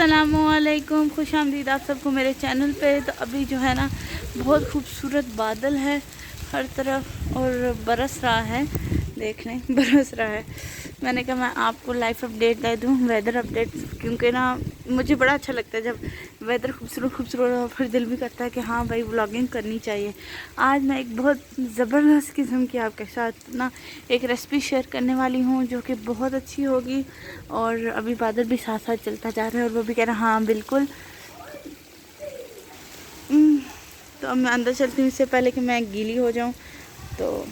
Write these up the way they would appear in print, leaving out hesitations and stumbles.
अस्सलामुअलैकुम, खुश आमदीद आप सबको मेरे चैनल पे। तो अभी जो है ना बहुत खूबसूरत बादल है हर तरफ और बरस रहा है, देखने बरस रहा है। मैंने कहा मैं आपको लाइव अपडेट दे दूँ, वेदर अपडेट, क्योंकि ना मुझे बड़ा अच्छा लगता है जब वेदर खूबसूरत खूबसूरत हो, फिर दिल भी करता है कि हाँ भाई व्लॉगिंग करनी चाहिए। आज मैं एक बहुत ज़बरदस्त किस्म की आपके साथ ना एक रेसिपी शेयर करने वाली हूँ जो कि बहुत अच्छी होगी। और अभी बादल भी साथ साथ चलता जा रहा है और वो भी कह रहा है हाँ बिल्कुल। तो अब मैं अंदर चलती हूँ इससे पहले कि मैं गीली हो जाऊँ, तो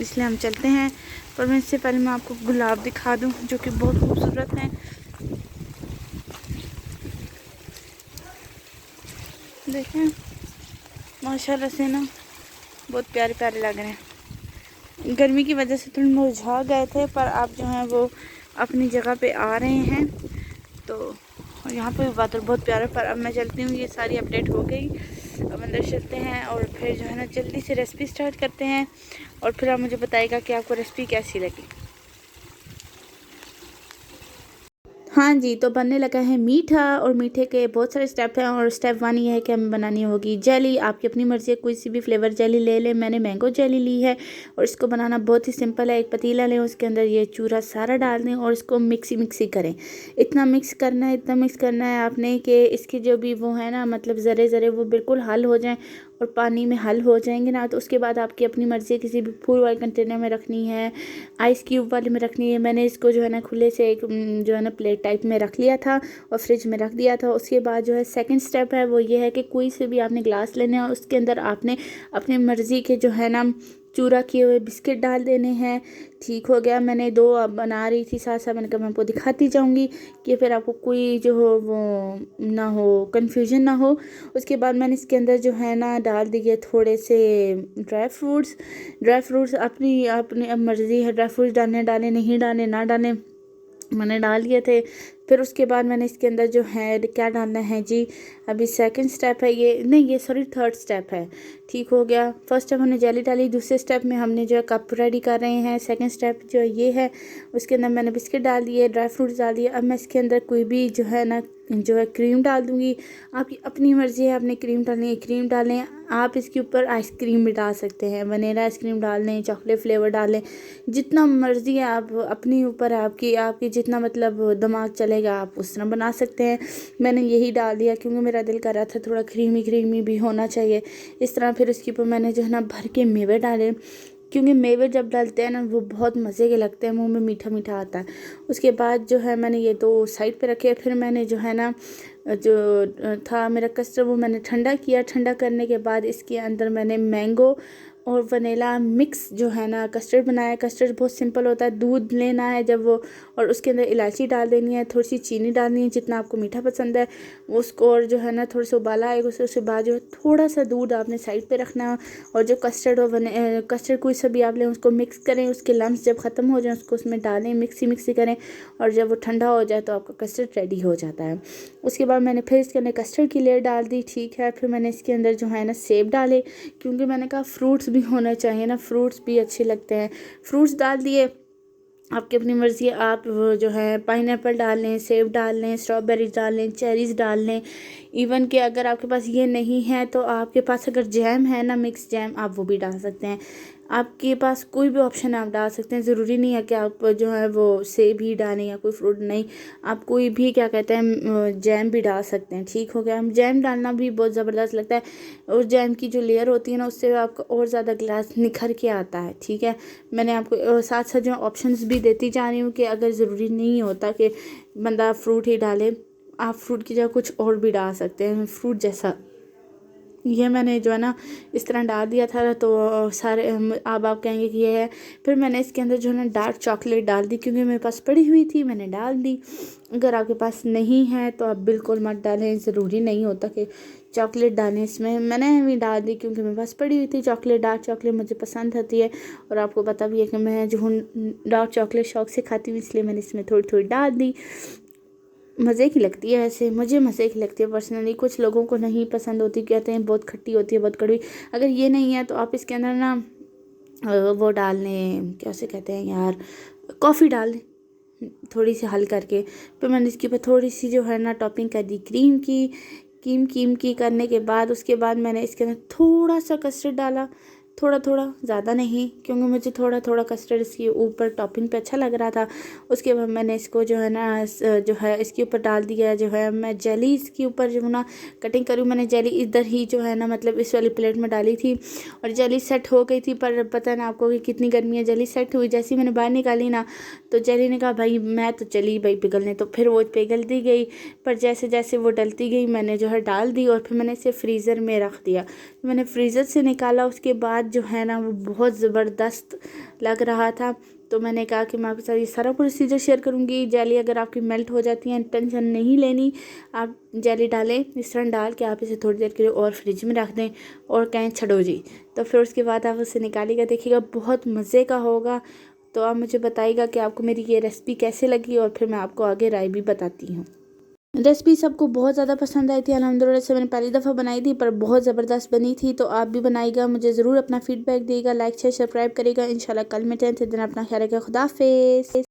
इसलिए हम चलते हैं। पर मैं इससे पहले मैं आपको गुलाब दिखा दूँ जो कि बहुत खूबसूरत हैं। देखें माशाल्लाह से ना बहुत प्यारे प्यारे लग रहे हैं। गर्मी की वजह से थोड़े मुरझा गए थे, पर अब जो हैं वो अपनी जगह पे आ रहे हैं। तो यहाँ पे भी बादल बहुत प्यारा। पर अब मैं चलती हूँ, ये सारी अपडेट हो गई। अब अंदर चलते हैं और फिर जो है ना जल्दी से रेसिपी स्टार्ट करते हैं और फिर आप मुझे बताइएगा कि आपको रेसिपी कैसी लगी। हाँ जी, तो बनने लगा है मीठा और मीठे के बहुत सारे स्टेप हैं। और स्टेप 1 ये है कि हमें बनानी होगी जेली। आपकी अपनी मर्ज़ी है, कोई सी भी फ्लेवर जेली ले लें। मैंने मैंगो जेली ली है और इसको बनाना बहुत ही सिंपल है। एक पतीला लें, उसके अंदर ये चूरा सारा डाल दें और इसको मिक्सी करें। इतना मिक्स करना है आपने कि इसके जो भी वो है ना मतलब ज़रे ज़रे वो बिल्कुल हल हो जाएँ और पानी में हल हो जाएंगे ना। तो उसके बाद आपकी अपनी मर्ज़ी है, किसी भी फूल वाले कंटेनर में रखनी है, आइस क्यूब वाले में रखनी है। मैंने इसको जो है ना खुले से एक जो है ना प्लेट टाइप में रख लिया था और फ्रिज में रख दिया था। उसके बाद जो है सेकंड स्टेप है वो ये है कि कोई से भी आपने ग्लास लेने और उसके अंदर आपने अपनी मर्ज़ी के जो है ना चूरा किए हुए बिस्किट डाल देने हैं। ठीक हो गया। मैंने 2 बना रही थी साथ साथ, मैंने कहा मैं आपको दिखाती जाऊंगी कि फिर आपको कोई जो हो वो ना हो, कन्फ्यूजन ना हो। उसके बाद मैंने इसके अंदर जो है ना डाल दिए थोड़े से ड्राई फ्रूट्स अपनी अपनी अब मर्ज़ी है, ड्राई फ्रूट्स डालने नहीं डालने ना डालें, मैंने डाल दिए थे। फिर उसके बाद मैंने इसके अंदर जो है क्या डालना है जी, अभी सेकंड स्टेप है ये, नहीं ये सॉरी थर्ड स्टेप है। ठीक हो गया। फर्स्ट स्टेप हमने जेली डाली, दूसरे स्टेप में हमने जो है कप रेडी कर रहे हैं। सेकंड स्टेप जो ये है उसके अंदर मैंने बिस्किट डाल दिए, ड्राई फ्रूट्स डाल दिए। अब मैं इसके अंदर कोई भी जो है ना जो है क्रीम डाल दूँगी। आपकी अपनी मर्ज़ी है, आपने क्रीम डालनी है क्रीम डालें। आप इसके ऊपर आइसक्रीम भी डाल सकते हैं, वनीला आइसक्रीम डाल लें, चॉकलेट फ्लेवर डालें, जितना मर्ज़ी है। आप अपनी ऊपर आपकी आपकी जितना मतलब दिमाग चलेगा आप उस तरह बना सकते हैं। मैंने यही डाल दिया क्योंकि मेरा दिल कर रहा था थोड़ा क्रीमी भी होना चाहिए इस तरह। फिर उसके ऊपर मैंने जो है ना भर के मेवे डाले, क्योंकि मेवे जब डालते हैं ना वो बहुत मज़े के लगते हैं, मुंह में मीठा मीठा आता है। उसके बाद जो है मैंने ये 2 साइड पे रखे। फिर मैंने जो है ना जो था मेरा कस्टर्ड वो मैंने ठंडा किया। ठंडा करने के बाद इसके अंदर मैंने मैंगो और वनीला मिक्स जो है ना कस्टर्ड बनाया। कस्टर्ड बहुत सिंपल होता है, दूध लेना है जब वो, और उसके अंदर इलायची डाल देनी है, थोड़ी सी चीनी डालनी है जितना आपको मीठा पसंद है उसको, और जो है ना थोड़ा सा उबाला आएगा उसके बाद जो है थोड़ा सा दूध आपने साइड पे रखना है। और जो कस्टर्ड और कस्टर्ड कोई सा भी आप लें उसको मिक्स करें, उसके लम्स जब ख़त्म हो जाए उसको उसमें डालें, मिक्सी करें और जब वो ठंडा हो जाए तो आपका कस्टर्ड रेडी हो जाता है। उसके बाद मैंने फिर इसके अंदर कस्टर्ड की लेयर डाल दी। ठीक है। फिर मैंने इसके अंदर जो है ना सेब डाले, क्योंकि मैंने कहा फ्रूट्स भी होने चाहिए ना, फ्रूट्स भी अच्छे लगते हैं। फ्रूट्स डाल दिए। आपकी अपनी मर्ज़ी है, आप वो जो है पाइनएप्पल डाल लें, सेब डाल लें, स्ट्रॉबेरीज डाल लें, चेरीज़ डाल लें। इवन कि अगर आपके पास ये नहीं है तो आपके पास अगर जैम है ना मिक्स जैम, आप वो भी डाल सकते हैं। आपके पास कोई भी ऑप्शन आप डाल सकते हैं, ज़रूरी नहीं है कि आप जो है वो सेब ही डालें या कोई फ्रूट नहीं। आप कोई भी क्या कहते हैं जैम भी डाल सकते हैं। ठीक हो गया। जैम डालना भी बहुत ज़बरदस्त लगता है और जैम की जो लेयर होती है ना उससे आपका और ज़्यादा गिलास निखर के आता है। ठीक है। मैंने आपको साथ साथ जो ऑप्शंस भी देती जा रही हूँ कि अगर ज़रूरी नहीं होता कि बंदा फ्रूट ही डाले, आप फ्रूट की जगह कुछ और भी डाल सकते हैं फ्रूट जैसा। ये मैंने जो है ना इस तरह डाल दिया था। तो सारे अब आप कहेंगे कि ये है। फिर मैंने इसके अंदर जो है ना डार्क चॉकलेट डाल दी, क्योंकि मेरे पास पड़ी हुई थी मैंने डाल दी। अगर आपके पास नहीं है तो आप बिल्कुल मत डालें, ज़रूरी नहीं होता कि चॉकलेट डालें इसमें। मैंने भी डाल दी क्योंकि मेरे पास पड़ी हुई थी चॉकलेट, डार्क चॉकलेट मुझे पसंद होती है और आपको पता भी है कि मैं जो हूँ डार्क चॉकलेट शौक से खाती हूँ, इसलिए मैंने इसमें थोड़ी थोड़ी डाल दी। मज़े की लगती है, वैसे मुझे मज़े की लगती है पर्सनली। कुछ लोगों को नहीं पसंद होती, कहते हैं बहुत खट्टी होती है बहुत कड़वी। अगर ये नहीं है तो आप इसके अंदर ना वो डाल लें, कैसे कहते हैं यार, कॉफ़ी डाल लें। थोड़ी सी हल करके। फिर मैंने इसके ऊपर थोड़ी सी जो है ना टॉपिंग कर दी क्रीम की करने के बाद उसके बाद मैंने इसके अंदर थोड़ा सा कस्टर्ड डाला, थोड़ा थोड़ा, ज़्यादा नहीं, क्योंकि मुझे थोड़ा थोड़ा कस्टर्ड इसके ऊपर टॉपिंग पे अच्छा लग रहा था। उसके बाद मैंने इसको जो है ना जो है इसके ऊपर डाल दिया, जो है मैं जेली इसके ऊपर जो है ना कटिंग करूँ। मैंने जेली इधर ही जो है ना मतलब इस वाली प्लेट में डाली थी और जेली सेट हो गई थी, पर पता ना आपको कि कितनी गर्मी है। जेली सेट हुई, जैसे ही मैंने बाहर निकाली ना तो जेली ने कहा भाई मैं तो चली भाई पिघलने, तो फिर वो पिघलती गई। पर जैसे जैसे वो डलती गई मैंने जो है डाल दी और फिर मैंने इसे फ्रीज़र में रख दिया। मैंने फ्रीज़र से निकाला, उसके बाद जो है ना वो बहुत ज़बरदस्त लग रहा था। तो मैंने कहा कि मैं आपके साथ ये सारा प्रोसीजर शेयर करूँगी। जेली अगर आपकी मेल्ट हो जाती है, टेंशन नहीं लेनी, आप जेली डालें, मिश्रण डाल के आप इसे थोड़ी देर के लिए और फ्रिज में रख दें और कहें छड़ो जी। तो फिर उसके बाद आप उसे निकालिएगा, देखिएगा बहुत मज़े का होगा। तो आप मुझे बताइएगा कि आपको मेरी ये रेसिपी कैसे लगी और फिर मैं आपको आगे राय भी बताती हूँ। रेसिपी सबको बहुत ज़्यादा पसंद आई थी अल्हम्दुलिल्लाह से। मैंने पहली दफ़ा बनाई थी पर बहुत ज़बरदस्त बनी थी। तो आप भी बनाइएगा, मुझे ज़रूर अपना फीडबैक दिएगा, लाइक शेयर सब्सक्राइब करिएगा। इंशाल्लाह कल मिलते हैं, दिन अपना ख्याल रखिएगा। खुदा हाफिज़।